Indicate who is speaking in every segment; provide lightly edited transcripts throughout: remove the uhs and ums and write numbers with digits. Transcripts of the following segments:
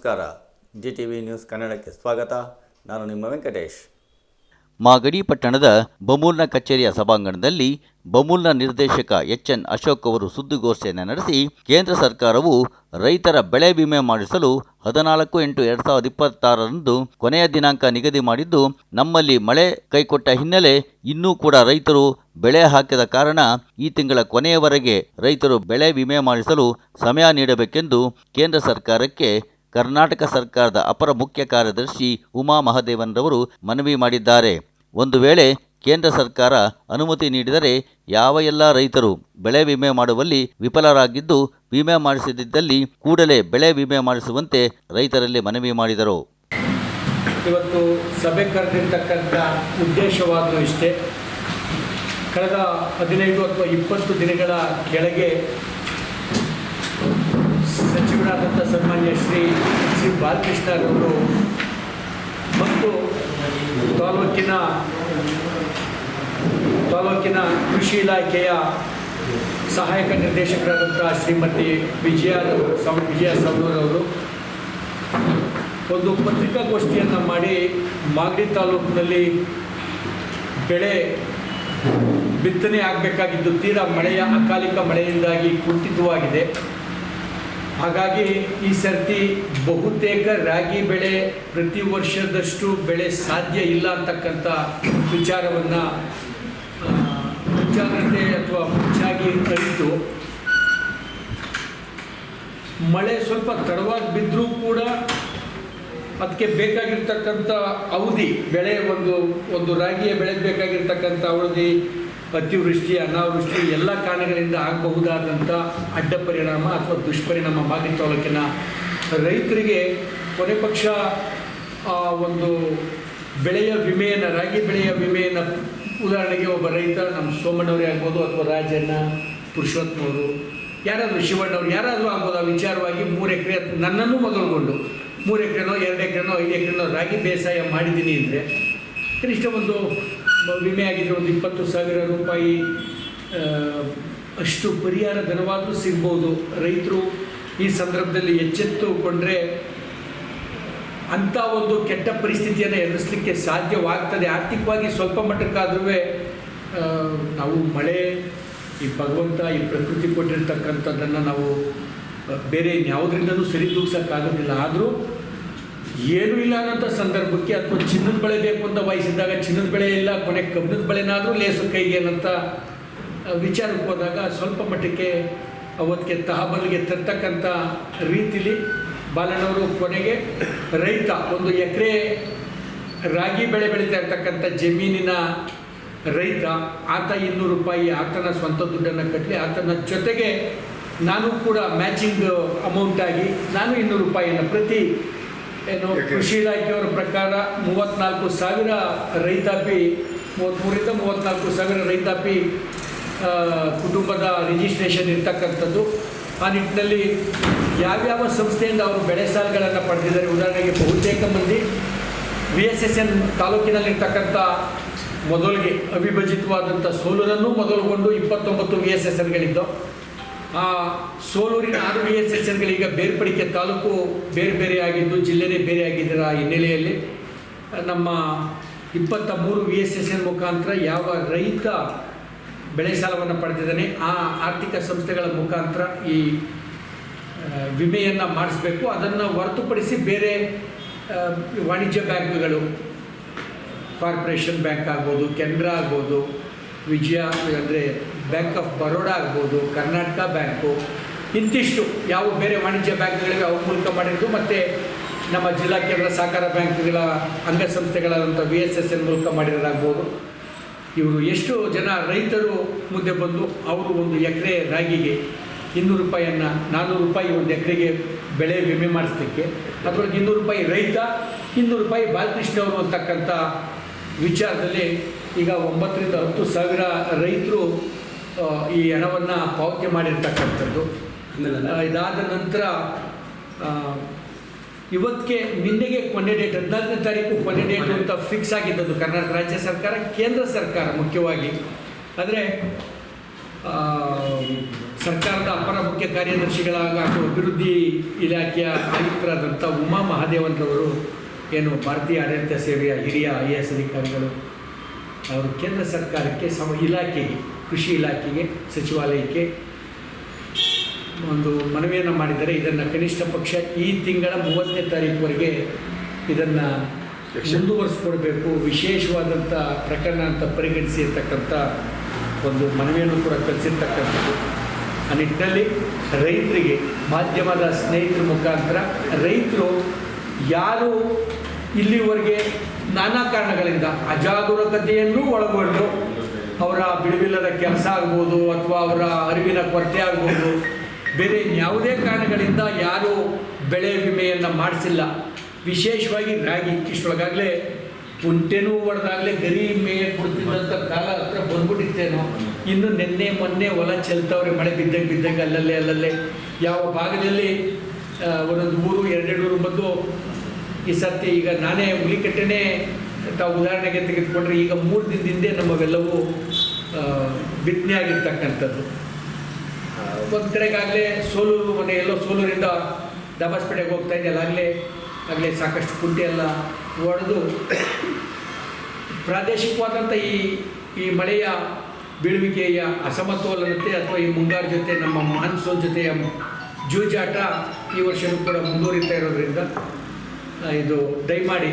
Speaker 1: ನಮಸ್ಕಾರ. GTV news ಕನ್ನಡಕ್ಕೆ ಸ್ವಾಗತ. ನಾನು ನಿಮ್ಮ ವೆಂಕಟೇಶ್.
Speaker 2: ಮಾಗಡಿ ಪಟ್ಟಣದ ಬಮೂಲ್ನ ಕಚೇರಿಯ ಸಭಾಂಗಣದಲ್ಲಿ ಬಮೂಲ್ನ ನಿರ್ದೇಶಕ HN ಅಶೋಕ್ ಅವರು ಸುದ್ದಿಗೋಷ್ಠಿಯನ್ನು ನಡೆಸಿ, ಕೇಂದ್ರ ಸರ್ಕಾರವು ರೈತರ ಬೆಳೆ ವಿಮೆ ಮಾಡಿಸಲು 14/8/2026ರಂದು ಕೊನೆಯ ದಿನಾಂಕ ನಿಗದಿ ಮಾಡಿದ್ದು, ನಮ್ಮಲ್ಲಿ ಮಳೆ ಕೈಕೊಟ್ಟ ಹಿನ್ನೆಲೆ ಇನ್ನೂ ಕೂಡ ರೈತರು ಬೆಳೆ ಹಾಕಿದ ಕಾರಣ ಈ ತಿಂಗಳ ಕೊನೆಯವರೆಗೆ ರೈತರು ಬೆಳೆ ವಿಮೆ ಮಾಡಿಸಲು ಸಮಯ ನೀಡಬೇಕೆಂದು ಕೇಂದ್ರ ಸರ್ಕಾರಕ್ಕೆ ಕರ್ನಾಟಕ ಸರ್ಕಾರದ ಅಪರ ಮುಖ್ಯ ಕಾರ್ಯದರ್ಶಿ ಉಮಾ ಮಹದೇವನ್ ರವರು ಮನವಿ ಮಾಡಿದ್ದಾರೆ. ಒಂದು ವೇಳೆ ಕೇಂದ್ರ ಸರ್ಕಾರ ಅನುಮತಿ ನೀಡಿದರೆ ಯಾವ ಎಲ್ಲ ರೈತರು ಬೆಳೆ ವಿಮೆ ಮಾಡುವಲ್ಲಿ ವಿಫಲರಾಗಿದ್ದು ವಿಮೆ ಮಾಡಿಸದಿದ್ದಲ್ಲಿ ಕೂಡಲೇ ಬೆಳೆ ವಿಮೆ ಮಾಡಿಸುವಂತೆ ರೈತರಲ್ಲಿ ಮನವಿ ಮಾಡಿದರು.
Speaker 3: ಇವತ್ತು ಸಭೆ ಕರೆದಿರ್ತಕ್ಕಂಥ ಉದ್ದೇಶವಾದರೂ ಇಷ್ಟೇ. ಕಳೆದ 15 ಅಥವಾ 20 ದಿನಗಳ ಕೆಳಗೆ ಸಚಿವರಾದಂಥ ಸನ್ಮಾನ್ಯ ಶ್ರೀ ಬಾಲಕೃಷ್ಣರವರು ಮತ್ತು ತಾಲೂಕಿನ ಕೃಷಿ ಇಲಾಖೆಯ ಸಹಾಯಕ ನಿರ್ದೇಶಕರಾದಂಥ ಶ್ರೀಮತಿ ವಿಜಯ ಸವಣೂರವರು ಒಂದು ಪತ್ರಿಕಾಗೋಷ್ಠಿಯನ್ನು ಮಾಡಿ ಮಾಗಡಿ ತಾಲೂಕಿನಲ್ಲಿ ಬೆಳೆ ಬಿತ್ತನೆ ಆಗಬೇಕಾಗಿದ್ದು ತೀರಾ ಅಕಾಲಿಕ ಮಳೆಯಿಂದಾಗಿ ಕುಂಠಿತವಾಗಿದೆ. ಹಾಗಾಗಿ ಈ ಸರ್ತಿ ಬಹುತೇಕ ರಾಗಿ ಬೆಳೆ ಪ್ರತಿ ವರ್ಷದಷ್ಟು ಬೆಳೆ ಸಾಧ್ಯ ಇಲ್ಲ ಅಂತಕ್ಕಂಥ ವಿಚಾರವನ್ನು ಮುಂಜಾಗ್ರತೆ ಅಥವಾ ಮುಂಚಾಗಿ ಅರಿತು ಮಳೆ ಸ್ವಲ್ಪ ತಡವಾಗಿ ಬಿದ್ದರೂ ಕೂಡ ಅದಕ್ಕೆ ಬೇಕಾಗಿರ್ತಕ್ಕಂಥ ಅವಧಿ ಬೆಳೆ ಒಂದು ರಾಗಿಯ ಬೆಳೆಗೆ ಬೇಕಾಗಿರ್ತಕ್ಕಂಥ ಅವಧಿ ಅತಿವೃಷ್ಟಿ ಅನಾವೃಷ್ಟಿ ಎಲ್ಲ ಕಾರಣಗಳಿಂದ ಆಗಬಹುದಾದಂಥ ಅಡ್ಡ ಪರಿಣಾಮ ಅಥವಾ ದುಷ್ಪರಿಣಾಮ ಮಾಗಡಿ ತಾಲೂಕಿನ ರೈತರಿಗೆ ಕೊನೆ ಪಕ್ಷ ಒಂದು ರಾಗಿ ಬೆಳೆಯ ವಿಮೆಯನ್ನು ಉದಾಹರಣೆಗೆ ಒಬ್ಬ ರೈತ ನಮ್ಮ ಸೋಮಣ್ಣವರೇ ಆಗ್ಬೋದು ಅಥವಾ ರಾಜಣ್ಣ ಪುರುಷೋತ್ತಮವರು ಯಾರಾದರೂ ಶಿವಣ್ಣವ್ರು ಯಾರಾದರೂ ಆಗ್ಬೋದು. ಆ ವಿಚಾರವಾಗಿ 3 ಎಕರೆ ನನ್ನನ್ನು ಮೊದಲುಗೊಂಡು 3 ಎಕರೆನೋ 2 ಎಕರೆನೋ 5 ಎಕರೆನೋ ರಾಗಿ ಬೇಸಾಯ ಮಾಡಿದ್ದೀನಿ ಅಂದರೆ ಕನಿಷ್ಠ ಒಂದು ವಿಮೆ ಆಗಿದ್ದರೆ ಒಂದು 20,000 ರೂಪಾಯಿ ಅಷ್ಟು ಪರಿಹಾರ ಧನವಾದರೂ ಸಿಗ್ಬೋದು. ರೈತರು ಈ ಸಂದರ್ಭದಲ್ಲಿ ಎಚ್ಚೆತ್ತುಕೊಂಡ್ರೆ ಅಂಥ ಒಂದು ಕೆಟ್ಟ ಪರಿಸ್ಥಿತಿಯನ್ನು ಎದುರಿಸಲಿಕ್ಕೆ ಸಾಧ್ಯವಾಗ್ತದೆ. ಆರ್ಥಿಕವಾಗಿ ಸ್ವಲ್ಪ ಮಟ್ಟಕ್ಕಾದ್ರೂ ನಾವು ಮಳೆ ಈ ಭಗವಂತ ಈ ಪ್ರಕೃತಿ ಕೊಟ್ಟಿರ್ತಕ್ಕಂಥದ್ದನ್ನು ನಾವು ಬೇರೆ ಇನ್ಯಾವುದರಿಂದಲೂ ಸರಿದೂಗಿಸೋಕ್ಕಾಗೋದಿಲ್ಲ. ಆದರೂ ಏನೂ ಇಲ್ಲ ಅನ್ನೋಂಥ ಸಂದರ್ಭಕ್ಕೆ ಅಥವಾ ಚಿನ್ನದ ಬೆಳೆ ಬೇಕು ಅಂತ ವಹಿಸಿದಾಗ ಚಿನ್ನದ ಬೆಳೆ ಇಲ್ಲ, ಕೊನೆಗೆ ಕಬ್ಬಿಣದ ಬೆಳೆನಾದರೂ ಲೇಸು ಕೈಗೆ ಅನ್ನೋಂಥ ವಿಚಾರಕ್ಕೆ ಹೋದಾಗ ಸ್ವಲ್ಪ ಮಟ್ಟಕ್ಕೆ ಅವತ್ತಿಗೆ ತಹಬಲಿಗೆ ತರ್ತಕ್ಕಂಥ ರೀತಿಲಿ ಬಾಲಣ್ಣವರು ಕೊನೆಗೆ ರೈತ 1 ಎಕರೆ ರಾಗಿ ಬೆಳೆ ಬೆಳೀತಾ ಇರ್ತಕ್ಕಂಥ ಜಮೀನಿನ ರೈತ ಆತ 200 ರೂಪಾಯಿ ಆತನ ಸ್ವಂತ ದುಡ್ಡನ್ನು ಕಟ್ಟಲಿ, ಆತನ ಜೊತೆಗೆ ನಾನು ಕೂಡ ಮ್ಯಾಚಿಂಗ್ ಅಮೌಂಟಾಗಿ ನಾನು 200 ರೂಪಾಯಿಯನ್ನು ಪ್ರತಿ ಕೃಷಿ ಇಲಾಖೆಯವರ ಪ್ರಕಾರ 34,000 ರೈತಾಪಿ 33ರಿಂದ 34,000 ರೈತಾಪಿ ಕುಟುಂಬದ ರಿಜಿಸ್ಟ್ರೇಷನ್ ಇರ್ತಕ್ಕಂಥದ್ದು. ಆ ನಿಟ್ಟಿನಲ್ಲಿ ಯಾವ್ಯಾವ ಸಂಸ್ಥೆಯಿಂದ ಅವರು ಬೆಳೆ ಸಾಲಗಳನ್ನು ಪಡೆದಿದ್ದಾರೆ. ಉದಾಹರಣೆಗೆ ಬಹುತೇಕ ಮಂದಿ VSSN ತಾಲೂಕಿನಲ್ಲಿರ್ತಕ್ಕಂಥ ಮೊದಲಿಗೆ ಅವಿಭಜಿತವಾದಂಥ ಸೋಲೂರನ್ನು ಮೊದಲುಗೊಂಡು 29 VSSNಗಳಿದ್ದು ಆ ಸೋಲೂರಿನ 6 VSSNಗಳೀಗ ಬೇರ್ಪಡಿಕೆ ತಾಲೂಕು ಬೇರೆ ಆಗಿದ್ದು ಜಿಲ್ಲೆನೇ ಬೇರೆ ಆಗಿದ್ದರ ಹಿನ್ನೆಲೆಯಲ್ಲಿ ನಮ್ಮ 23 VSSN ಮುಖಾಂತರ ಯಾವ ರೈತ ಬೆಳೆ ಸಾಲವನ್ನು ಪಡೆದಿದ್ದಾನೆ ಆ ಆರ್ಥಿಕ ಸಂಸ್ಥೆಗಳ ಮುಖಾಂತರ ಈ ವಿಮೆಯನ್ನು ಮಾಡಿಸಬೇಕು. ಅದನ್ನು ಹೊರತುಪಡಿಸಿ ಬೇರೆ ವಾಣಿಜ್ಯ ಬ್ಯಾಂಕ್ಗಳು ಕಾರ್ಪೊರೇಷನ್ ಬ್ಯಾಂಕ್ ಆಗ್ಬೋದು, ಕೆನರಾ ಆಗ್ಬೋದು, ವಿಜಯ ಅಂದರೆ ಬ್ಯಾಂಕ್ ಆಫ್ ಬರೋಡಾ ಆಗ್ಬೋದು, ಕರ್ನಾಟಕ ಬ್ಯಾಂಕು, ಇಂತಿಷ್ಟು ಯಾವ ಬೇರೆ ವಾಣಿಜ್ಯ ಬ್ಯಾಂಕ್ಗಳಿವೆ ಅವು ಮೂಲಕ ಮಾಡಿರೋದು ಮತ್ತು ನಮ್ಮ ಜಿಲ್ಲಾ ಕೇಂದ್ರ ಸಹಕಾರ ಬ್ಯಾಂಕ್ಗಳ ಅಂಗಸಂಸ್ಥೆಗಳಾದಂಥ VSSN ಮೂಲಕ ಮಾಡಿರೋದಾಗ್ಬೋದು. ಇವರು ಎಷ್ಟು ಜನ ರೈತರು ಮುಂದೆ ಬಂದು ಅವರು 1 ಎಕರೆ ರಾಗಿಗೆ 200 ರೂಪಾಯಿಯನ್ನು 400 ರೂಪಾಯಿ 1 ಎಕರೆಗೆ ಬೆಳೆ ವಿಮೆ ಮಾಡಿಸ್ಲಿಕ್ಕೆ ಅದರೊಳಗೆ 200 ರೂಪಾಯಿ ರೈತ 200 ರೂಪಾಯಿ ಬಾಲಕೃಷ್ಣವರು ಅಂತಕ್ಕಂಥ ವಿಚಾರದಲ್ಲಿ ಈಗ 9ರಿಂದ 10,000 ರೈತರು ಈ ಹಣವನ್ನು ಪಾವತಿ ಮಾಡಿರ್ತಕ್ಕಂಥದ್ದು. ಇದಾದ ನಂತರ ಇವತ್ತಿಗೆ ನಿನ್ನೆಗೆ ಕೊನೆ ಡೇಟ್ 14ನೇ ತಾರೀಕು ಕೊನೆ ಡೇಟ್ ಅಂತ ಫಿಕ್ಸ್ ಆಗಿದ್ದದ್ದು ಕರ್ನಾಟಕ ರಾಜ್ಯ ಸರ್ಕಾರ, ಕೇಂದ್ರ ಸರ್ಕಾರ ಮುಖ್ಯವಾಗಿ. ಆದರೆ ಸರ್ಕಾರದ ಅಪರ ಮುಖ್ಯ ಕಾರ್ಯದರ್ಶಿಗಳಾಗ ಹಾಗೂ ಅಭಿವೃದ್ಧಿ ಇಲಾಖೆಯ ಆಯುಕ್ತರಾದಂಥ ಉಮಾ ಮಹಾದೇವನ್ರವರು ಏನು ಭಾರತೀಯ ಆಡಳಿತ ಸೇವೆಯ ಹಿರಿಯ IAS ಅಧಿಕಾರಿಗಳು ಅವರು ಕೇಂದ್ರ ಸರ್ಕಾರಕ್ಕೆ ಇಲಾಖೆಗೆ ಕೃಷಿ ಇಲಾಖೆಗೆ ಸಚಿವಾಲಯಕ್ಕೆ ಒಂದು ಮನವಿಯನ್ನು ಮಾಡಿದರೆ ಇದನ್ನು ಕನಿಷ್ಠ ಪಕ್ಷ ಈ ತಿಂಗಳ 30ನೇ ತಾರೀಕುವರೆಗೆ ಇದನ್ನು ಮುಂದುವರಿಸ್ಕೊಡ್ಬೇಕು, ವಿಶೇಷವಾದಂಥ ಪ್ರಕರಣ ಅಂತ ಪರಿಗಣಿಸಿ ಇರ್ತಕ್ಕಂಥ ಒಂದು ಮನವಿಯನ್ನು ಕೂಡ ಕಳಿಸಿರ್ತಕ್ಕಂಥದ್ದು. ಆ ನಿಟ್ಟಿನಲ್ಲಿ ರೈತರಿಗೆ ಮಾಧ್ಯಮದ ಸ್ನೇಹಿತರ ಮುಖಾಂತರ ರೈತರು ಯಾರು ಇಲ್ಲಿವರೆಗೆ ನಾನಾ ಕಾರಣಗಳಿಂದ ಅಜಾಗರೂಕತೆಯನ್ನು ಒಳಗೊಂಡು ಅವರ ಬಿಡುವಿಲ್ಲದ ಕೆಲಸ ಆಗ್ಬೋದು ಅಥವಾ ಅವರ ಅರಿವಿನ ಕೊರತೆ ಆಗ್ಬೋದು, ಬೇರೆ ಯಾವುದೇ ಕಾರಣಗಳಿಂದ ಯಾರು ಬೆಳೆ ವಿಮೆಯನ್ನು ಮಾಡಿಸಿಲ್ಲ. ವಿಶೇಷವಾಗಿ ರಾಗಿ ಇಷ್ಟೊಳಗಾಗಲೇ ಕುಂಟೆನೂ ಹೊಡೆದಾಗಲೇ ಗರಿ ಮೇಯ ಕೊಡ್ತಿದ್ದಂಥ ಕಾಲ ಹತ್ರ ಬಂದ್ಬಿಟ್ಟಿತ್ತೇನೋ. ಇನ್ನು ನಿನ್ನೆ ಮೊನ್ನೆ ಹೊಲ ಚೆಲ್ತವ್ರೆ, ಮಳೆ ಬಿದ್ದಂಗೆ ಅಲ್ಲಲ್ಲೇ ಯಾವ ಭಾಗದಲ್ಲಿ ಒಂದೊಂದು ಊರು 2 ಊರು ಬಂದು ಈ ಸರ್ತಿ ಈಗ ನಾನೇ ಹುಲಿಕಟ್ಟೆನೇ ತಾವು ಉದಾಹರಣೆಗೆ ತೆಗೆದುಕೊಂಡ್ರೆ ಈಗ 3 ದಿನದ ಹಿಂದೆ ನಮ್ಮವೆಲ್ಲವೂ ಬಿತ್ತನೆ ಆಗಿರ್ತಕ್ಕಂಥದ್ದು. ಒಂದು ಕಡೆಗಾಗಲೇ ಸೋಲೂರು ಎಲ್ಲೋ ಸೋಲೂರಿಂದ ದಬಾಸ್ಪೇಟೆಗೆ ಹೋಗ್ತಾ ಇದೆಯಲ್ಲ, ಆಗಲೇ ಸಾಕಷ್ಟು ಕುಂಟೆ ಎಲ್ಲ ಹೊಡೆದು ಪ್ರಾದೇಶಿಕವಾದಂಥ ಈ ಮಳೆಯ ಬೀಳುವಿಕೆಯ ಅಸಮತೋಲನತೆ ಅಥವಾ ಈ ಮುಂಗಾರು ಜೊತೆ ನಮ್ಮ ಮಾನ್ಸೂನ್ ಜೊತೆಯ ಜೂಜಾಟ ಈ ವರ್ಷವೂ ಕೂಡ ಮುಂದುವರಿತಾ ಇರೋದ್ರಿಂದ ಇದು ದಯಮಾಡಿ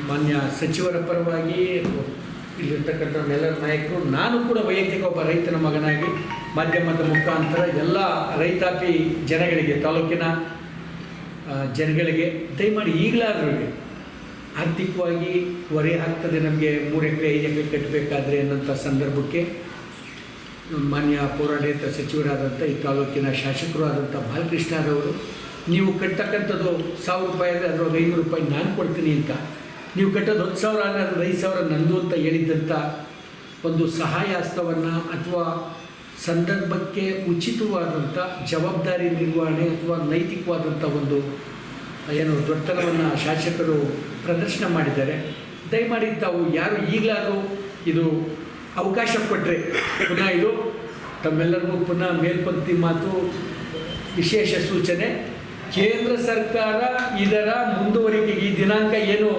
Speaker 3: ಮಾನ್ಯ ಸಚಿವರ ಪರವಾಗಿ ಇಲ್ಲಿರ್ತಕ್ಕಂಥ ಎಲ್ಲರ ನಾಯಕರು, ನಾನು ಕೂಡ ವೈಯಕ್ತಿಕ ಒಬ್ಬ ರೈತನ ಮಗನಾಗಿ ಮಾಧ್ಯಮದ ಮುಖಾಂತರ ಎಲ್ಲ ರೈತಾಪಿ ಜನಗಳಿಗೆ, ತಾಲೂಕಿನ ಜನಗಳಿಗೆ ದಯಮಾಡಿ ಈಗಲಾದ್ರೂ ಆರ್ಥಿಕವಾಗಿ ಹೊರೆ ಆಗ್ತದೆ, ನಮಗೆ 3 ಎಕರೆ 5 ಎಕರೆ ಕಟ್ಟಬೇಕಾದ್ರೆ ಅನ್ನೋಂಥ ಸಂದರ್ಭಕ್ಕೆ ಮಾನ್ಯ ಪೌರಾಡಳಿತ ಸಚಿವರಾದಂಥ ಈ ತಾಲೂಕಿನ ಶಾಸಕರು ಆದಂಥ ಬಾಲಕೃಷ್ಣರವರು, ನೀವು ಕಟ್ಟತಕ್ಕಂಥದ್ದು 1000 ರೂಪಾಯಿ ಆದರೆ ಅದರೊಳಗೆ 500 ರೂಪಾಯಿ ನಾನು ಕೊಡ್ತೀನಿ ಅಂತ, ನೀವು ಕಟ್ಟೋದು 10,000 ಆದರೆ ಅದು 5,000 ನಂದು ಅಂತ ಹೇಳಿದ್ದಂಥ ಒಂದು ಸಹಾಯ ಹಸ್ತವನ್ನು ಅಥವಾ ಸಂದರ್ಭಕ್ಕೆ ಉಚಿತವಾದಂಥ ಜವಾಬ್ದಾರಿ ನಿರ್ವಹಣೆ ಅಥವಾ ನೈತಿಕವಾದಂಥ ಒಂದು ಏನು ದೊಡ್ಡತನವನ್ನು ಶಾಸಕರು ಪ್ರದರ್ಶನ ಮಾಡಿದ್ದಾರೆ. ದಯಮಾಡಿ ತಾವು ಯಾರು ಈಗಲಾದರೂ ಇದು ಅವಕಾಶ ಕೊಟ್ಟರೆ ಪುನಃ ಇದು ತಮ್ಮೆಲ್ಲರಿಗೂ ಪುನಃ ಮೇಲ್ಪಂಕ್ತಿ ಮಾತು, ವಿಶೇಷ ಸೂಚನೆ, ಕೇಂದ್ರ ಸರ್ಕಾರ ಇದರ ಮುಂದುವರಿಕೆಗೆ ಈ ದಿನಾಂಕ ಏನು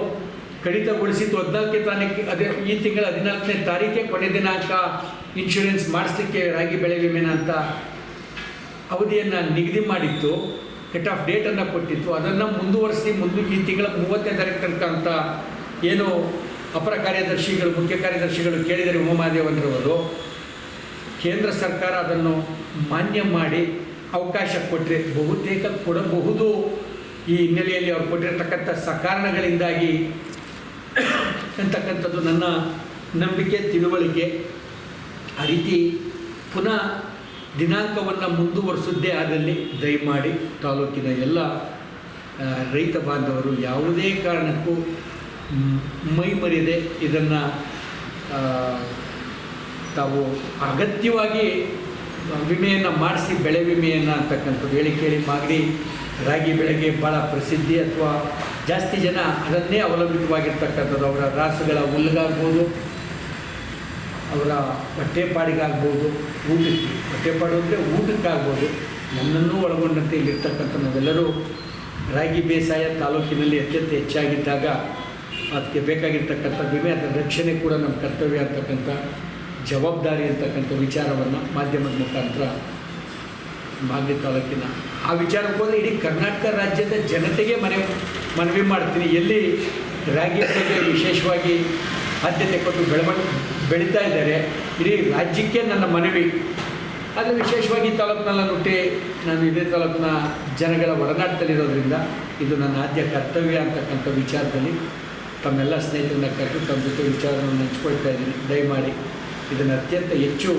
Speaker 3: ಕಡಿತಗೊಳಿಸಿದ್ದು 14ನೇ ತಾರೀಕು, ಅದೇ ಈ ತಿಂಗಳ 14ನೇ ತಾರೀಕೆ ಕೊನೆ ದಿನಾಂಕ ಇನ್ಶೂರೆನ್ಸ್ ಮಾಡಿಸ್ಲಿಕ್ಕೆ ರಾಗಿ ಬೆಳೆ ವಿಮೆನ ಅಂತ ಅವಧಿಯನ್ನು ನಿಗದಿ ಮಾಡಿತ್ತು, ಕಟ್ ಆಫ್ ಡೇಟನ್ನು ಕೊಟ್ಟಿತ್ತು. ಅದನ್ನು ಮುಂದುವರಿಸಿ ಈ ತಿಂಗಳ 30ನೇ ತಾರೀಕು ತನಕ ಅಂತ ಏನು ಅಪರ ಕಾರ್ಯದರ್ಶಿಗಳು ಮುಖ್ಯ ಕಾರ್ಯದರ್ಶಿಗಳು ಕೇಳಿದರೆ ಉಮಾದೇವನ್ರವರು, ಕೇಂದ್ರ ಸರ್ಕಾರ ಅದನ್ನು ಮಾನ್ಯ ಮಾಡಿ ಅವಕಾಶ ಕೊಟ್ಟರೆ ಬಹುತೇಕ ಕೊಡಬಹುದು. ಈ ಹಿನ್ನೆಲೆಯಲ್ಲಿ ಅವರು ಕೊಟ್ಟಿರತಕ್ಕಂಥ ಸಕಾರಣಗಳಿಂದಾಗಿ ಅಂತಕ್ಕಂಥದ್ದು ನನ್ನ ನಂಬಿಕೆ, ತಿಳುವಳಿಕೆ. ಆ ರೀತಿ ಪುನಃ ದಿನಾಂಕವನ್ನು ಮುಂದುವರಿಸಿದ್ದೇ ಆದಲ್ಲಿ ದಯಮಾಡಿ ತಾಲೂಕಿನ ಎಲ್ಲ ರೈತ ಬಾಂಧವರು ಯಾವುದೇ ಕಾರಣಕ್ಕೂ ಮೈಮರೆಯದೆ ಇದನ್ನು ತಾವು ಅಗತ್ಯವಾಗಿ ವಿಮೆಯನ್ನು ಮಾಡಿಸಿ, ಬೆಳೆ ವಿಮೆಯನ್ನು ಅಂತಕ್ಕಂಥದ್ದು ಹೇಳಿ ಕೇಳಿ ಮಾಗಡಿ ರಾಗಿ ಬೆಳೆಗೆ ಭಾಳ ಪ್ರಸಿದ್ಧಿ ಅಥವಾ ಜಾಸ್ತಿ ಜನ ಅದನ್ನೇ ಅವಲಂಬಿತವಾಗಿರ್ತಕ್ಕಂಥದ್ದು. ಅವರ ರಾಸುಗಳ ಹುಲ್ಲಿಗಾಗ್ಬೋದು, ಅವರ ಹೊಟ್ಟೆಪಾಡಿಗಾಗ್ಬೋದು, ಊಟಕ್ಕೆ ಹೊಟ್ಟೆಪಾಡು ಅಂದರೆ ಊಟಕ್ಕಾಗ್ಬೋದು, ನನ್ನನ್ನು ಒಳಗೊಂಡಂತೆ ಇಲ್ಲಿರ್ತಕ್ಕಂಥ ನಾವೆಲ್ಲರೂ ರಾಗಿ ಬೇಸಾಯ ತಾಲೂಕಿನಲ್ಲಿ ಅತ್ಯಂತ ಹೆಚ್ಚಾಗಿದ್ದಾಗ ಅದಕ್ಕೆ ಬೇಕಾಗಿರ್ತಕ್ಕಂಥ ವಿಮೆ, ಅದರ ರಕ್ಷಣೆ ಕೂಡ ನಮ್ಮ ಕರ್ತವ್ಯ ಅಂತಕ್ಕಂಥ ಜವಾಬ್ದಾರಿ ಅಂತಕ್ಕಂಥ ವಿಚಾರವನ್ನು ಮಾಧ್ಯಮದ ಮುಖಾಂತರ ಮಾಗಡಿ ತಾಲೂಕಿನ ಆ ವಿಚಾರಕ್ಕೆ ಹೋದರೆ ಇಡೀ ಕರ್ನಾಟಕ ರಾಜ್ಯದ ಜನತೆಗೆ ಮನವಿ ಮಾಡ್ತೀನಿ. ಎಲ್ಲಿ ರಾಗಿ ಬೆಳೆಗೆ ವಿಶೇಷವಾಗಿ ಆದ್ಯತೆ ಕೊಟ್ಟು ಬೆಳೀತಾ ಇದ್ದಾರೆ, ಇಡೀ ರಾಜ್ಯಕ್ಕೆ ನನ್ನ ಮನವಿ. ಆದರೆ ವಿಶೇಷವಾಗಿ ತಾಲೂಕಿನೆಲ್ಲ ನುಟ್ಟಿ ನಾನು ಇದೇ ತಾಲೂಕಿನ ಜನಗಳ ಒಡನಾಟದಲ್ಲಿರೋದ್ರಿಂದ ಇದು ನನ್ನ ಆದ್ಯ ಕರ್ತವ್ಯ ಅಂತಕ್ಕಂಥ ವಿಚಾರದಲ್ಲಿ ತಮ್ಮೆಲ್ಲ ಸ್ನೇಹಿತರನ್ನ ಕರೆದು ತಮ್ಮ ಜೊತೆ ವಿಚಾರವನ್ನು ಹಂಚ್ಕೊಳ್ತಾ ಇದ್ದೀನಿ. ದಯಮಾಡಿ ಇದನ್ನು ಅತ್ಯಂತ ಹೆಚ್ಚು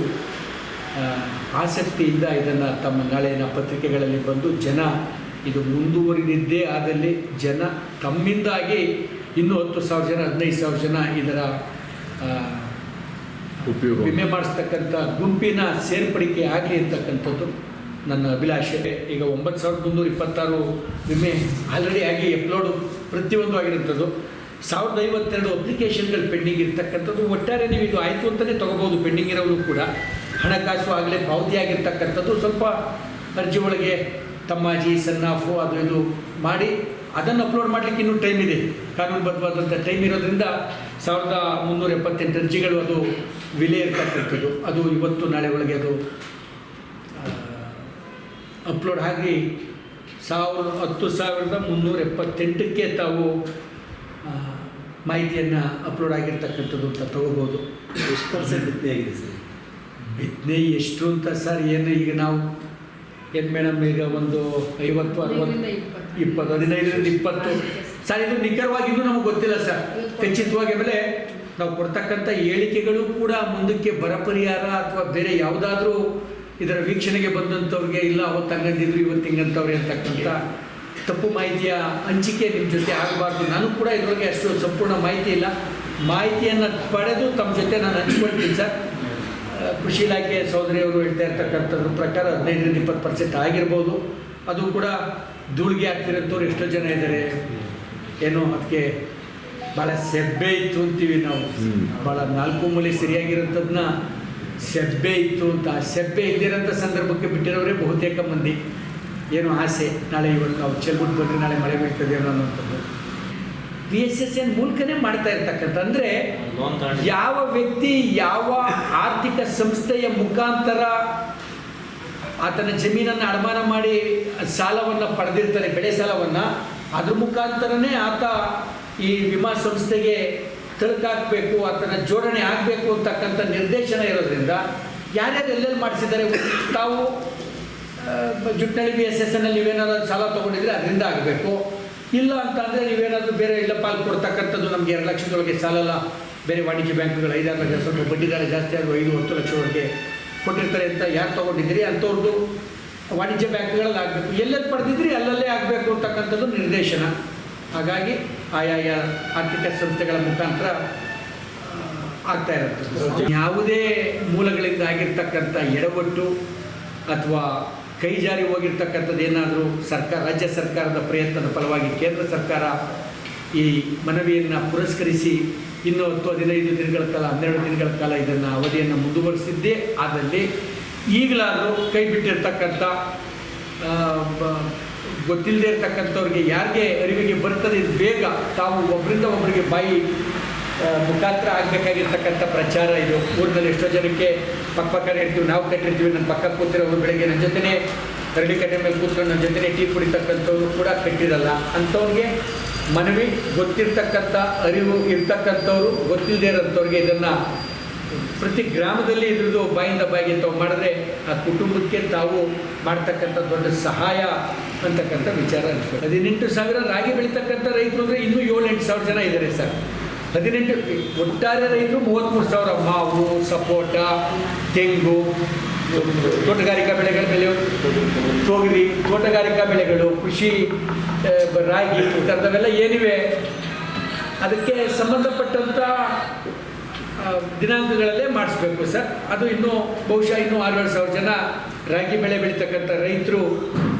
Speaker 3: ಆಸಕ್ತಿಯಿಂದ ಇದನ್ನು ತಮ್ಮ ನಾಳೆಯ ಪತ್ರಿಕೆಗಳಲ್ಲಿ ಬಂದು ಜನ ಇದು ಮುಂದುವರಿದಿದ್ದೇ ಆದಲ್ಲಿ ಜನ ತಮ್ಮಿಂದಾಗಿ ಇನ್ನೂ 10,000 ಜನ 15,000 ಜನ ಇದರ ವಿಮೆ ಮಾಡಿಸ್ತಕ್ಕಂಥ ಗುಂಪಿನ ಸೇರ್ಪಡಿಕೆ ಆಗಲಿ ಅಂತಕ್ಕಂಥದ್ದು ನನ್ನ ಅಭಿಲಾಷೆ. ಈಗ 9,326 ವಿಮೆ ಆಲ್ರೆಡಿ ಆಗಿ ಅಪ್ಲೋಡು ಪ್ರತಿಯೊಂದು ಆಗಿರೋಂಥದ್ದು. 1052 ಅಪ್ಲಿಕೇಶನ್ಗಳು ಪೆಂಡಿಂಗ್ ಇರ್ತಕ್ಕಂಥದ್ದು. ಒಟ್ಟಾರೆ ನೀವು ಇದು ಆಯಿತು ಅಂತಲೇ ತೊಗೋಬೋದು, ಪೆಂಡಿಂಗ್ ಇರೋರು ಕೂಡ ಹಣಕಾಸು ಆಗಲೇ ಪಾವತಿಯಾಗಿರ್ತಕ್ಕಂಥದ್ದು ಸ್ವಲ್ಪ ಅರ್ಜಿ ಒಳಗೆ ತಮ್ಮಾಜಿ ಸನ್ನಾಫು ಅದು ಇದು ಮಾಡಿ ಅದನ್ನು ಅಪ್ಲೋಡ್ ಮಾಡಲಿಕ್ಕೆ ಇನ್ನೂ ಟೈಮ್ ಇದೆ, ಕಾನೂನುಬದ್ಧವಾದಂಥ ಟೈಮ್ ಇರೋದ್ರಿಂದ 1378 ಅರ್ಜಿಗಳು ಅದು ವಿಲೆ ಇರ್ತಕ್ಕಂಥದ್ದು. ಅದು ಇವತ್ತು ನಾಳೆ ಒಳಗೆ ಅದು ಅಪ್ಲೋಡ್ ಆಗಿ 10,378ಕ್ಕೆ ತಾವು ಮಾಹಿತಿಯನ್ನು ಅಪ್ಲೋಡ್ ಆಗಿರ್ತಕ್ಕಂಥದ್ದು ಅಂತ ತಗೋಬೋದು.
Speaker 1: ಎಷ್ಟು ಪರ್ಸೆಂಟ್ ಬಿತ್ತನೆ ಆಗಿದೆ ಸರ್?
Speaker 3: ಬಿತ್ತನೆ ಎಷ್ಟು ಅಂತ ಸರ್ ಏನು ಈಗ ನಾವು ಏನು ಮೇಡಮ್ ಈಗ ಒಂದು 50, 60, 20, 15ರಿಂದ 20 ಸರ್, ಇದು ನಿಖರವಾಗಿ ಇನ್ನೂ ನಮಗೆ ಗೊತ್ತಿಲ್ಲ ಸರ್ ಖಚಿತವಾಗಿ. ಆಮೇಲೆ ನಾವು ಕೊಡ್ತಕ್ಕಂಥ ಹೇಳಿಕೆಗಳು ಕೂಡ ಮುಂದಕ್ಕೆ ಬರ ಪರಿಹಾರ ಅಥವಾ ಬೇರೆ ಯಾವುದಾದ್ರೂ ಇದರ ವೀಕ್ಷಣೆಗೆ ಬಂದಂಥವ್ರಿಗೆ ಇಲ್ಲ ಅವತ್ತು ಹಂಗಂದಿದ್ರು ಇವತ್ತು ಹಿಂಗಂತವ್ರೆ ಅಂತಕ್ಕಂಥ ತಪ್ಪು ಮಾಹಿತಿಯ ಹಂಚಿಕೆ ನಿಮ್ಮ ಜೊತೆ ಆಗಬಾರ್ದು. ನಾನು ಕೂಡ ಇದರೊಳಗೆ ಅಷ್ಟು ಸಂಪೂರ್ಣ ಮಾಹಿತಿ ಇಲ್ಲ, ಮಾಹಿತಿಯನ್ನು ಪಡೆದು ತಮ್ಮ ಜೊತೆ ನಾನು ಹಂಚ್ಕೊಳ್ತೀನಿ ಸರ್. ಕೃಷಿ ಇಲಾಖೆ ಸಹೋದರಿಯವರು ಹೇಳ್ತಾ ಇರ್ತಕ್ಕಂಥದ್ರ ಪ್ರಕಾರ 15ರಿಂದ 20% ಆಗಿರ್ಬೋದು. ಅದು ಕೂಡ ಧೂಳಿಗೆ ಆಗ್ತಿರೋಂಥವ್ರು ಎಷ್ಟೋ ಜನ ಇದ್ದಾರೆ. ಏನೋ ಅದಕ್ಕೆ ಭಾಳ ಸೆಬ್ಬೆ ಇತ್ತು ಅಂತೀವಿ ನಾವು, ಭಾಳ 4 ಮೂಲೆ ಸರಿಯಾಗಿರೋಂಥದ್ದನ್ನ ಸೆಬ್ಬೆ ಇತ್ತು ಅಂತ. ಆ ಸೆಬ್ಬೆ ಇದ್ದಿರೋಂಥ ಸಂದರ್ಭಕ್ಕೆ ಬಿಟ್ಟಿರೋರೇ ಬಹುತೇಕ ಮಂದಿ. ಏನೋ ಆಸೆ, ನಾಳೆ ಇವತ್ತು ನಾವು ಚೆಲ್ಬಿಟ್ಟು ಬಂದರೆ ನಾಳೆ ಮಳೆ ಬೀಳ್ತದೆ ಅನ್ನೋಂಥದ್ದು PSSN ಮೂಲಕನೇ ಮಾಡ್ತಾ ಇರ್ತಕ್ಕಂಥ. ಅಂದರೆ ಯಾವ ವ್ಯಕ್ತಿ ಯಾವ ಆರ್ಥಿಕ ಸಂಸ್ಥೆಯ ಮುಖಾಂತರ ಆತನ ಜಮೀನನ್ನು ಅಡಮಾನ ಮಾಡಿ ಸಾಲವನ್ನು ಪಡೆದಿರ್ತಾರೆ, ಬೆಳೆ ಸಾಲವನ್ನು, ಅದ್ರ ಮುಖಾಂತರನೇ ಆತ ಈ ವಿಮಾ ಸಂಸ್ಥೆಗೆ ತಳ್ಕಾಕಬೇಕು, ಆತನ ಜೋಡಣೆ ಆಗಬೇಕು ಅಂತಕ್ಕಂಥ ನಿರ್ದೇಶನ ಇರೋದ್ರಿಂದ ಯಾರ್ಯಾರು ಎಲ್ಲೆಲ್ಲಿ ಮಾಡಿಸಿದ್ದಾರೆ ತಾವು ಜುಟ್ನಳ್ಳಿ PSSN ನೀವೇನಾದ್ರು ಸಾಲ ತೊಗೊಂಡಿದ್ರೆ ಅದರಿಂದ ಆಗಬೇಕು. ಇಲ್ಲ ಅಂತ ಅಂದರೆ ನೀವೇನಾದರೂ ಬೇರೆ ಇಲ್ಲ ಪಾಲು ಕೊಡ್ತಕ್ಕಂಥದ್ದು, ನಮಗೆ 2 ಲಕ್ಷದೊಳಗೆ ಸಾಲಲ್ಲ, ಬೇರೆ ವಾಣಿಜ್ಯ ಬ್ಯಾಂಕ್ಗಳು 5-6 ಲಕ್ಷ, ಸ್ವಲ್ಪ ಬಡ್ಡಿದರ ಜಾಸ್ತಿ ಆದರೂ 5-10 ಲಕ್ಷದೊಳಗೆ ಕೊಟ್ಟಿರ್ತಾರೆ ಅಂತ ಯಾರು ತೊಗೊಂಡಿದ್ದೀರಿ ಅಂಥವ್ರದ್ದು ವಾಣಿಜ್ಯ ಬ್ಯಾಂಕ್ಗಳಲ್ಲಿ ಆಗಬೇಕು, ಎಲ್ಲೆಲ್ಲಿ ಪಡೆದಿದ್ರಿ ಅಲ್ಲಲ್ಲೇ ಆಗಬೇಕು ಅಂತಕ್ಕಂಥದ್ದು ನಿರ್ದೇಶನ. ಹಾಗಾಗಿ ಆಯಾಯ ಆರ್ಥಿಕ ಸಂಸ್ಥೆಗಳ ಮುಖಾಂತರ ಆಗ್ತಾ ಇರುತ್ತೆ. ಯಾವುದೇ ಮೂಲಗಳಿಂದ ಆಗಿರ್ತಕ್ಕಂಥ ಎಡವಟ್ಟು ಅಥವಾ ಕೈ ಜಾರಿ ಹೋಗಿರ್ತಕ್ಕಂಥದ್ದು ಏನಾದರೂ ರಾಜ್ಯ ಸರ್ಕಾರದ ಪ್ರಯತ್ನದ ಫಲವಾಗಿ ಕೇಂದ್ರ ಸರ್ಕಾರ ಈ ಮನವಿಯನ್ನು ಪುರಸ್ಕರಿಸಿ ಇನ್ನೂ 10-15 ದಿನಗಳ ಕಾಲ 12 ದಿನಗಳ ಕಾಲ ಇದನ್ನು ಅವಧಿಯನ್ನು ಮುಂದುವರಿಸಿದ್ದೇ ಆದಲ್ಲಿ ಈಗಲಾದರೂ ಕೈ ಬಿಟ್ಟಿರ್ತಕ್ಕಂಥ ಗೊತ್ತಿಲ್ಲದೆ ಇರ್ತಕ್ಕಂಥವ್ರಿಗೆ ಯಾರಿಗೆ ಅರಿವಿಗೆ ಬರ್ತದೆ ಇದು ಬೇಗ ತಾವು ಒಬ್ಬರಿಂದ ಒಬ್ಬರಿಗೆ ಬಾಯಿ ಮುಖಾಂತರ ಆಗಬೇಕಾಗಿರ್ತಕ್ಕಂಥ ಪ್ರಚಾರ ಇದು. ಊರಿನಲ್ಲಿ ಎಷ್ಟೋ ಜನಕ್ಕೆ ಪಕ್ಕನೇ ಇರ್ತೀವಿ, ನಾವು ಕಟ್ಟಿರ್ತೀವಿ, ನನ್ನ ಪಕ್ಕ ಕೂತಿರೋರು ಬೆಳಗ್ಗೆ ನನ್ನ ಜೊತೆನೇ ಕರಡಿ ಕಟ್ಟೆ ಮೇಲೆ ಕೂತ್ಕೊಂಡು ನನ್ನ ಜೊತೆನೇ ಟೀ ಕುಡಿತಕ್ಕಂಥವ್ರು ಕೂಡ ಕಟ್ಟಿರಲ್ಲ. ಅಂಥವ್ರಿಗೆ ಮನವಿ, ಗೊತ್ತಿರ್ತಕ್ಕಂಥ ಅರಿವು ಇರ್ತಕ್ಕಂಥವ್ರು ಗೊತ್ತಿಲ್ಲದೆ ಇರೋಂಥವ್ರಿಗೆ ಇದನ್ನು ಪ್ರತಿ ಗ್ರಾಮದಲ್ಲಿ ಇದ್ರದ್ದು ಬಾಯಿಂದ ಬಾಯಿಗೆ ತಾವು ಮಾಡಿದ್ರೆ ಆ ಕುಟುಂಬಕ್ಕೆ ತಾವು ಮಾಡ್ತಕ್ಕಂಥ ದೊಡ್ಡ ಸಹಾಯ ಅಂತಕ್ಕಂಥ ವಿಚಾರ ಅನಿಸ್ಬೇಕು. 18,000 ರಾಗಿ ಬೆಳೀತಕ್ಕಂಥ ರೈತರು ಅಂದರೆ ಇನ್ನೂ 7-8 ಸಾವಿರ ಜನ ಇದ್ದಾರೆ ಸರ್. 18 ಒಟ್ಟಾರೆ ರೈತರು 33,000. ಮಾವು, ಸಪೋಟ, ತೆಂಗು, ತೋಟಗಾರಿಕಾ ಬೆಳೆಗಳ ಬೆಲೆ, ತೊಗರಿ, ತೋಟಗಾರಿಕಾ ಬೆಳೆಗಳು, ಕೃಷಿ, ರಾಗಿ ಈ ಥರದವೆಲ್ಲ ಏನಿವೆ ಅದಕ್ಕೆ ಸಂಬಂಧಪಟ್ಟಂಥ ದಿನಾಂಕಗಳಲ್ಲೇ ಮಾಡಿಸ್ಬೇಕು ಸರ್. ಅದು ಇನ್ನೂ ಬಹುಶಃ ಇನ್ನೂ 6-7 ಸಾವಿರ ಜನ ರಾಗಿ ಬೆಳೆ ಬೆಳೀತಕ್ಕಂಥ ರೈತರು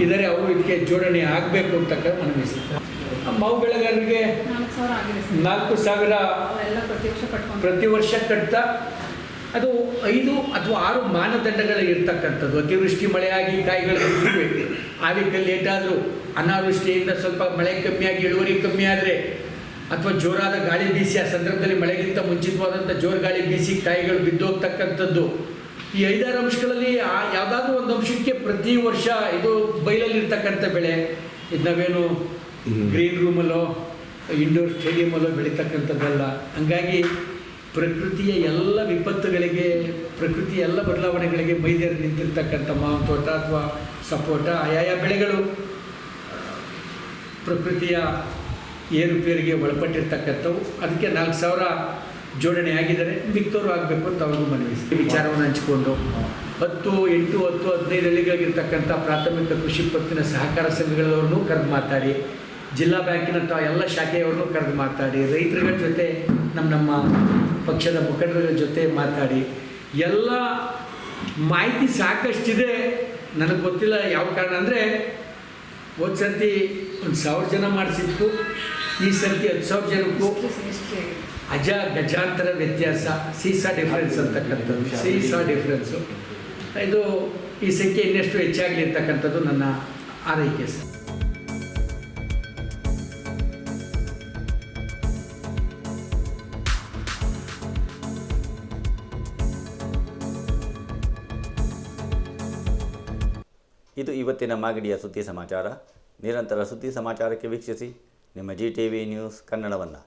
Speaker 3: ಇದ್ದಾರೆ, ಅವರು ಇದಕ್ಕೆ ಜೋಡಣೆ ಆಗಬೇಕು ಅಂತಕ್ಕ ಮನವಿ ಸರ್. ಮಾವು ಬೆಳೆಗಾರರಿಗೆ 4,000 ಪ್ರತಿ ವರ್ಷ ಕಟ್ತಾ ಅದು 5 ಅಥವಾ 6 ಮಾನದಂಡಗಳು ಇರ್ತಕ್ಕಂಥದ್ದು. ಅತಿವೃಷ್ಟಿ ಮಳೆಯಾಗಿ ಕಾಯಿಗಳು ಆವಿಕ ಲೇಟಾದರೂ, ಅನಾವೃಷ್ಟಿಯಿಂದ ಸ್ವಲ್ಪ ಮಳೆ ಕಮ್ಮಿಯಾಗಿ ಇಳುವರಿ ಕಮ್ಮಿ ಆದರೆ, ಅಥವಾ ಜೋರಾದ ಗಾಳಿ ಬೀಸಿ ಆ ಸಂದರ್ಭದಲ್ಲಿ ಮಳೆಗಿಂತ ಮುಂಚಿತವಾದಂಥ ಜೋರು ಗಾಳಿ ಬೀಸಿ ಕಾಯಿಗಳು ಬಿದ್ದೋಗ್ತಕ್ಕಂಥದ್ದು. ಈ 5-6 ಅಂಶಗಳಲ್ಲಿ ಯಾವುದಾದ್ರೂ ಒಂದು ಅಂಶಕ್ಕೆ ಪ್ರತಿ ವರ್ಷ ಇದು ಬಯಲಲ್ಲಿರ್ತಕ್ಕಂಥ ಬೆಳೆ. ಇದು ನಾವೇನು ಗ್ರೀನ್ ರೂಮಲ್ಲೋ ಇಂಡೋರ್ ಸ್ಟೇಡಿಯಮಲ್ಲೋ ಬೆಳೀತಕ್ಕಂಥದ್ದಲ್ಲ. ಹಂಗಾಗಿ ಪ್ರಕೃತಿಯ ಎಲ್ಲ ವಿಪತ್ತುಗಳಿಗೆ, ಪ್ರಕೃತಿಯ ಎಲ್ಲ ಬದಲಾವಣೆಗಳಿಗೆ ಮೈದೇರಿ ನಿಂತಿರ್ತಕ್ಕಂಥ ಮಾವಿನ ತೋಟ ಅಥವಾ ಸಪೋಟ ಆಯಾಯ ಬೆಳೆಗಳು ಪ್ರಕೃತಿಯ ಏರುಪೇರಿಗೆ ಒಳಪಟ್ಟಿರ್ತಕ್ಕಂಥವು. ಅದಕ್ಕೆ 4,000 ಜೋಡಣೆ ಆಗಿದ್ದಾರೆ, ಮಿಕ್ತವರು ಆಗಬೇಕು ಅಂತ ಅವ್ರಿಗೂ ಮನವಿ. ವಿಚಾರವನ್ನು ಹಂಚಿಕೊಂಡು 10, 8, 10, 15 ಹಳ್ಳಿಗಳಿರ್ತಕ್ಕಂಥ ಪ್ರಾಥಮಿಕ ಕೃಷಿ ಪತ್ತಿನ ಸಹಕಾರ ಸಂಘಗಳವ್ರನ್ನೂ ಕರೆದು ಮಾತಾಡಿ, ಜಿಲ್ಲಾ ಬ್ಯಾಂಕಿನ ಎಲ್ಲ ಶಾಖೆಯವ್ರನ್ನೂ ಕರೆದು ಮಾತಾಡಿ, ರೈತರುಗಳ ಜೊತೆ ನಮ್ಮ ಪಕ್ಷದ ಮುಖಂಡರ ಜೊತೆ ಮಾತಾಡಿ, ಎಲ್ಲ ಮಾಹಿತಿ ಸಾಕಷ್ಟಿದೆ. ನನಗೆ ಗೊತ್ತಿಲ್ಲ ಯಾವ ಕಾರಣ ಅಂದರೆ ಹೋದ ಸರ್ತಿ 1,000 ಜನ ಮಾಡಿಸಿದ್ಕು, ಈ ಸರ್ತಿ 10,000 ಜನಕ್ಕೂ ಗಜಾಂತರ ವ್ಯತ್ಯಾಸ, ಸೀಸಾ ಡಿಫ್ರೆನ್ಸ್ ಅಂತಕ್ಕಂಥದ್ದು, ಸೀಸಾ ಡಿಫ್ರೆನ್ಸು ಇದು ಈ ಸಂಖ್ಯೆ ಇನ್ನಷ್ಟು ಹೆಚ್ಚಾಗಲಿ ಅಂತಕ್ಕಂಥದ್ದು ನನ್ನ ಆರೈಕೆ ಸರ್.
Speaker 1: ಇದು ಇವತ್ತಿನ ಮಾಗಡಿಯ ಸುದ್ದಿ ಸಮಾಚಾರ. ನಿರಂತರ ಸುದ್ದಿ ಸಮಾಚಾರಕ್ಕೆ ವೀಕ್ಷಿಸಿ ನಿಮ್ಮ GTV ನ್ಯೂಸ್ ಕನ್ನಡವನ್ನು.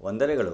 Speaker 1: ವಂದನೆಗಳು.